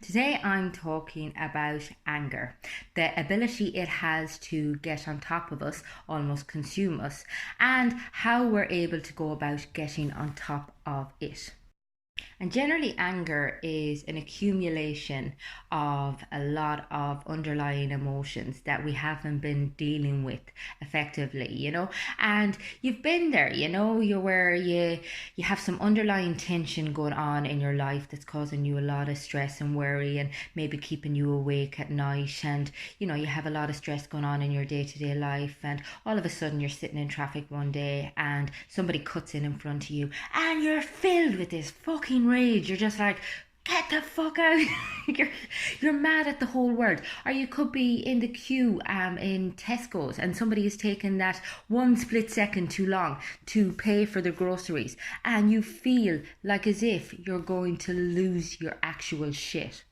Today I'm talking about anger, the ability it has to get on top of us, almost consume us, and how we're able to go about getting on top of it. And generally, anger is an accumulation of a lot of underlying emotions that we haven't been dealing with effectively. And you've been there, you're where you have some underlying tension going on in your life that's causing you a lot of stress and worry and maybe keeping you awake at night. And you have a lot of stress going on in your day-to-day life, and all of a sudden you're sitting in traffic one day and somebody cuts in front of you and you're filled with this fucking rage. You're just like, get the fuck out. you're you're mad at the whole world. Or you could be in the queue in Tesco's and somebody is taking that one split second too long to pay for the groceries, and you feel like as if you're going to lose your actual shit.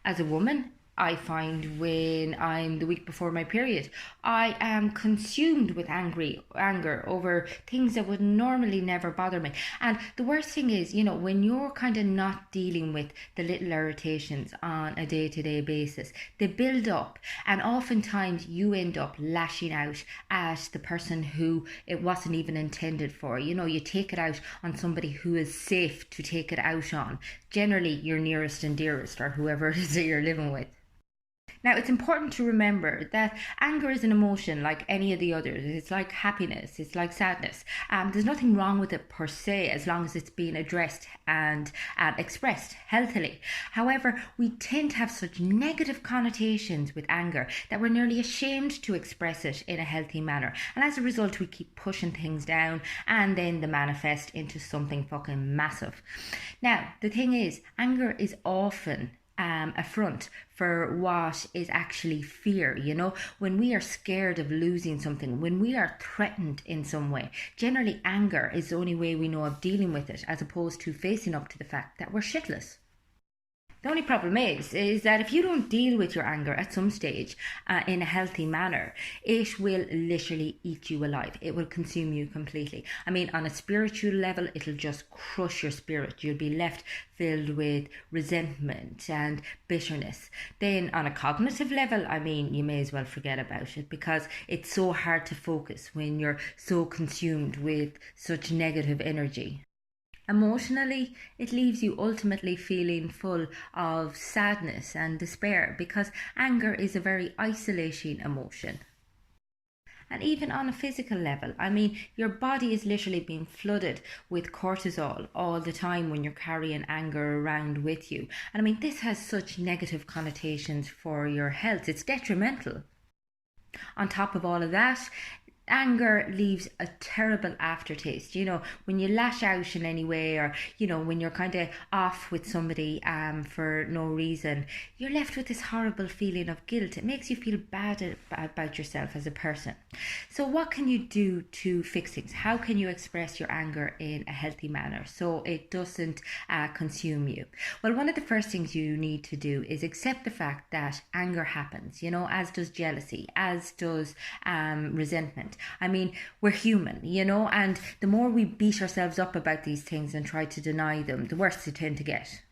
As a woman, I find when I'm the week before my period, I am consumed with anger over things that would normally never bother me. And the worst thing is, when you're kind of not dealing with the little irritations on a day-to-day basis, they build up, and oftentimes you end up lashing out at the person who it wasn't even intended for. You take it out on somebody who is safe to take it out on, generally your nearest and dearest, or whoever it is that you're living with. Now, it's important to remember that anger is an emotion like any of the others. It's like happiness, it's like sadness. There's nothing wrong with it per se, as long as it's being addressed and expressed healthily. However, we tend to have such negative connotations with anger that we're nearly ashamed to express it in a healthy manner. And as a result, we keep pushing things down, and then they manifest into something fucking massive. Now, the thing is, anger is often a front for what is actually fear. When we are scared of losing something, when we are threatened in some way, generally anger is the only way we know of dealing with it, as opposed to facing up to the fact that we're shitless. The only problem is that if you don't deal with your anger at some stage in a healthy manner, it will literally eat you alive. It will consume you completely. I mean, on a spiritual level, it'll just crush your spirit. You'll be left filled with resentment and bitterness. Then on a cognitive level, I mean, you may as well forget about it, because it's so hard to focus when you're so consumed with such negative energy. Emotionally, it leaves you ultimately feeling full of sadness and despair, because anger is a very isolating emotion. And even on a physical level, I mean, your body is literally being flooded with cortisol all the time when you're carrying anger around with you. And I mean, this has such negative connotations for your health, it's detrimental. On top of all of that, anger leaves a terrible aftertaste. When you lash out in any way, or when you're kind of off with somebody for no reason, you're left with this horrible feeling of guilt. It makes you feel bad about yourself as a person. So what can you do to fix things? How can you express your anger in a healthy manner so it doesn't consume you? Well, one of the first things you need to do is accept the fact that anger happens, as does jealousy, as does resentment. I mean, we're human, and the more we beat ourselves up about these things and try to deny them, the worse they tend to get.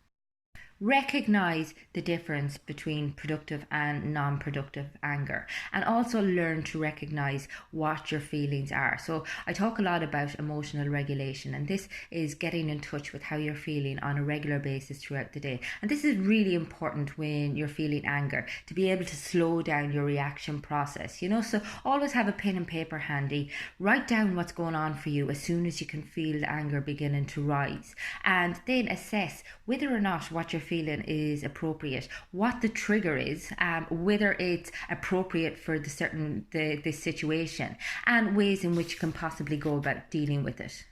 Recognize the difference between productive and non-productive anger, and also learn to recognize what your feelings are. So I talk a lot about emotional regulation, and this is getting in touch with how you're feeling on a regular basis throughout the day. And this is really important when you're feeling anger, to be able to slow down your reaction process. So always have a pen and paper handy. Write down what's going on for you as soon as you can feel the anger beginning to rise, and then assess whether or not what you're feeling is appropriate, what the trigger is, whether it's appropriate for this situation, and ways in which you can possibly go about dealing with it.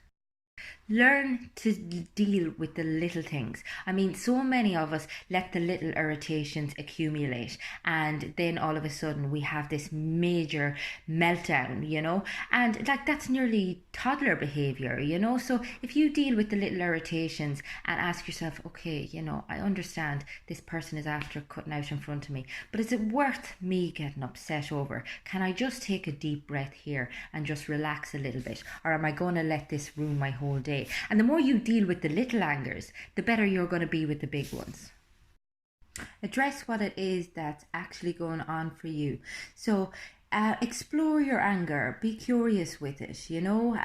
Learn to deal with the little things. I mean, so many of us let the little irritations accumulate, and then all of a sudden we have this major meltdown, and like that's nearly toddler behavior, So if you deal with the little irritations and ask yourself, okay, I understand this person is after cutting out in front of me, but is it worth me getting upset over? Can I just take a deep breath here and just relax a little bit? Or am I going to let this ruin my whole day? And the more you deal with the little angers, the better you're going to be with the big ones. Address what it is that's actually going on for you. So explore your anger, be curious with it, you know.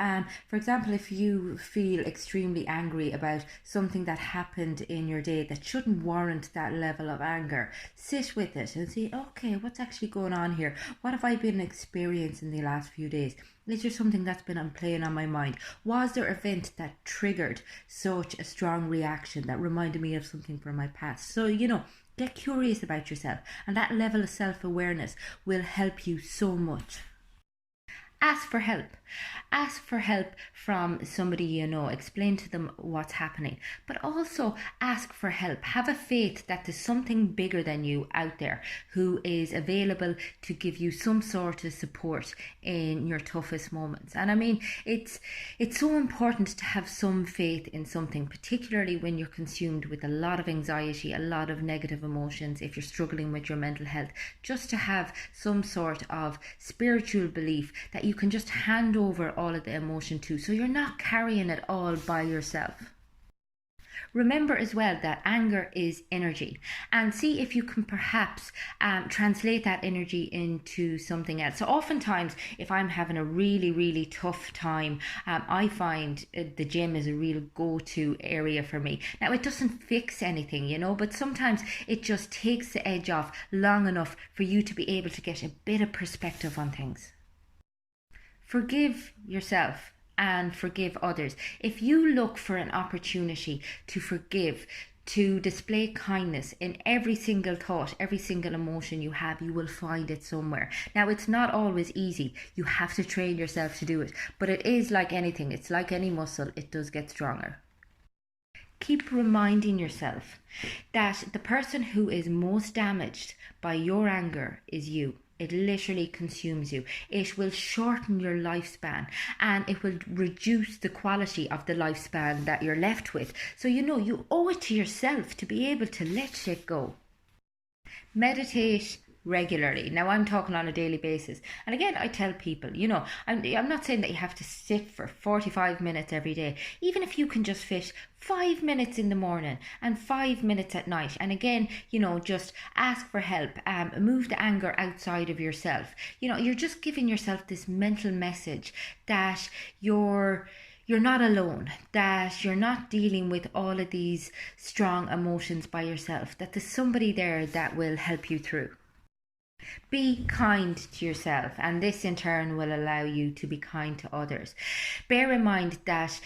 For example, if you feel extremely angry about something that happened in your day that shouldn't warrant that level of anger, sit with it and see, okay, what's actually going on here? What have I been experiencing the last few days? Is there something that's been playing on my mind? Was there an event that triggered such a strong reaction that reminded me of something from my past? So, you know, get curious about yourself, and that level of self awareness will help you so much. Ask for help. Ask for help from somebody you know. Explain to them what's happening. But also ask for help. Have a faith that there's something bigger than you out there who is available to give you some sort of support in your toughest moments. And I mean, it's so important to have some faith in something, particularly when you're consumed with a lot of anxiety, a lot of negative emotions, if you're struggling with your mental health, just to have some sort of spiritual belief that you can just hand over all of the emotion to, so you're not carrying it all by yourself. Remember as well that anger is energy, and see if you can perhaps translate that energy into something else. So oftentimes, if I'm having a really, really tough time, I find the gym is a real go-to area for me. Now, it doesn't fix anything, you know, but sometimes it just takes the edge off long enough for you to be able to get a bit of perspective on things. Forgive yourself and forgive others. If you look for an opportunity to forgive, to display kindness in every single thought, every single emotion you have, you will find it somewhere. Now, it's not always easy. You have to train yourself to do it. But it is like anything. It's like any muscle. It does get stronger. Keep reminding yourself that the person who is most damaged by your anger is you. It literally consumes you. It will shorten your lifespan, and it will reduce the quality of the lifespan that you're left with. So, you know, you owe it to yourself to be able to let shit go. Meditate regularly. Now, I'm talking on a daily basis. And again, I tell people, you know, I'm not saying that you have to sit for 45 minutes every day. Even if you can just fit 5 minutes in the morning and 5 minutes at night. And again, you know, just ask for help. Move the anger outside of yourself. You know, you're just giving yourself this mental message that you're not alone, that you're not dealing with all of these strong emotions by yourself, that there's somebody there that will help you through. Be kind to yourself, and this in turn will allow you to be kind to others. Bear in mind that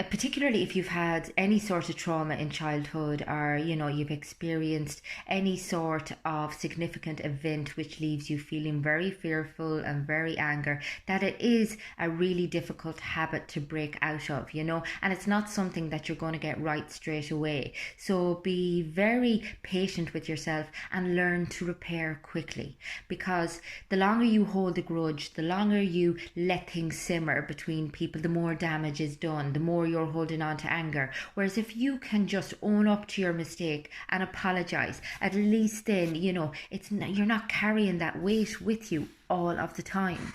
particularly if you've had any sort of trauma in childhood, or you know, you've experienced any sort of significant event which leaves you feeling very fearful and very angry, that it is a really difficult habit to break out of, you know, and it's not something that you're going to get right straight away. So be very patient with yourself and learn to repair quickly, because the longer you hold a grudge, the longer you let things simmer between people, the more damage is done, the more you're holding on to anger. Whereas if you can just own up to your mistake and apologize, at least then, you know, you're not carrying that weight with you all of the time.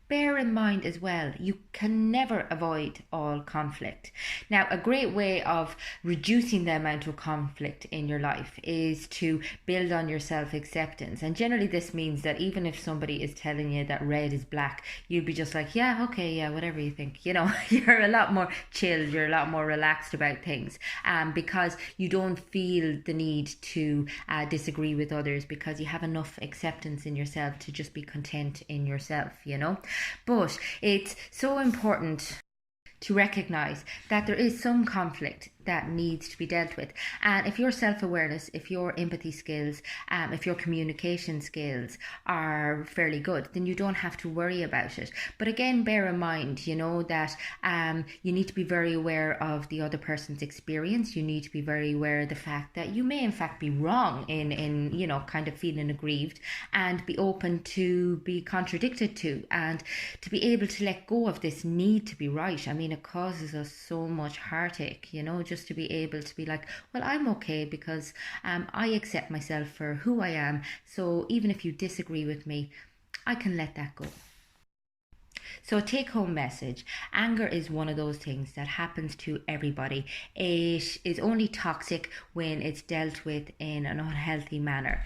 Bear in mind as well, you can never avoid all conflict. Now, a great way of reducing the amount of conflict in your life is to build on your self-acceptance. And generally this means that even if somebody is telling you that red is black, you'd be just like, yeah, okay, yeah, whatever you think. You know, you're a lot more chilled, you're a lot more relaxed about things, because you don't feel the need to disagree with others, because you have enough acceptance in yourself to just be content in yourself, you know. But it's so important to recognize that there is some conflict that needs to be dealt with. And if your self-awareness, if your empathy skills, if your communication skills are fairly good, then you don't have to worry about it. But again, bear in mind, you know, that you need to be very aware of the other person's experience. You need to be very aware of the fact that you may in fact be wrong in you know, kind of feeling aggrieved, and be open to be contradicted to, and to be able to let go of this need to be right. I mean, it causes us so much heartache, you know, just to be able to be like, well, I'm okay because I accept myself for who I am. So even if you disagree with me, I can let that go. So, take home message: anger is one of those things that happens to everybody. It is only toxic when it's dealt with in an unhealthy manner.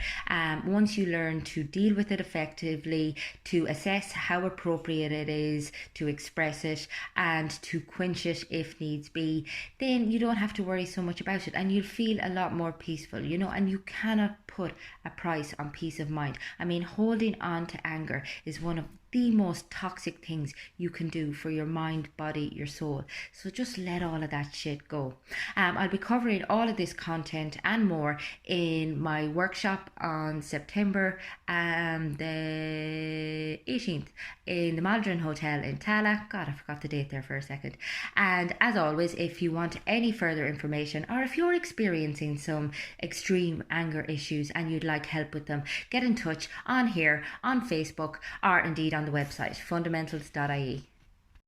Once you learn to deal with it effectively, to assess how appropriate it is to express it, and to quench it if needs be, then you don't have to worry so much about it, and you'll feel a lot more peaceful, and you cannot put a price on peace of mind. I mean, holding on to anger is one of the most toxic things you can do for your mind, body, your soul. So just let all of that shit go. I'll be covering all of this content and more in my workshop on September the 18th in the Maldron Hotel in Tala. God, I forgot the date there for a second. And as always, if you want any further information, or if you're experiencing some extreme anger issues and you'd like help with them, get in touch on here, on Facebook, or indeed on the website fundamentals.ie.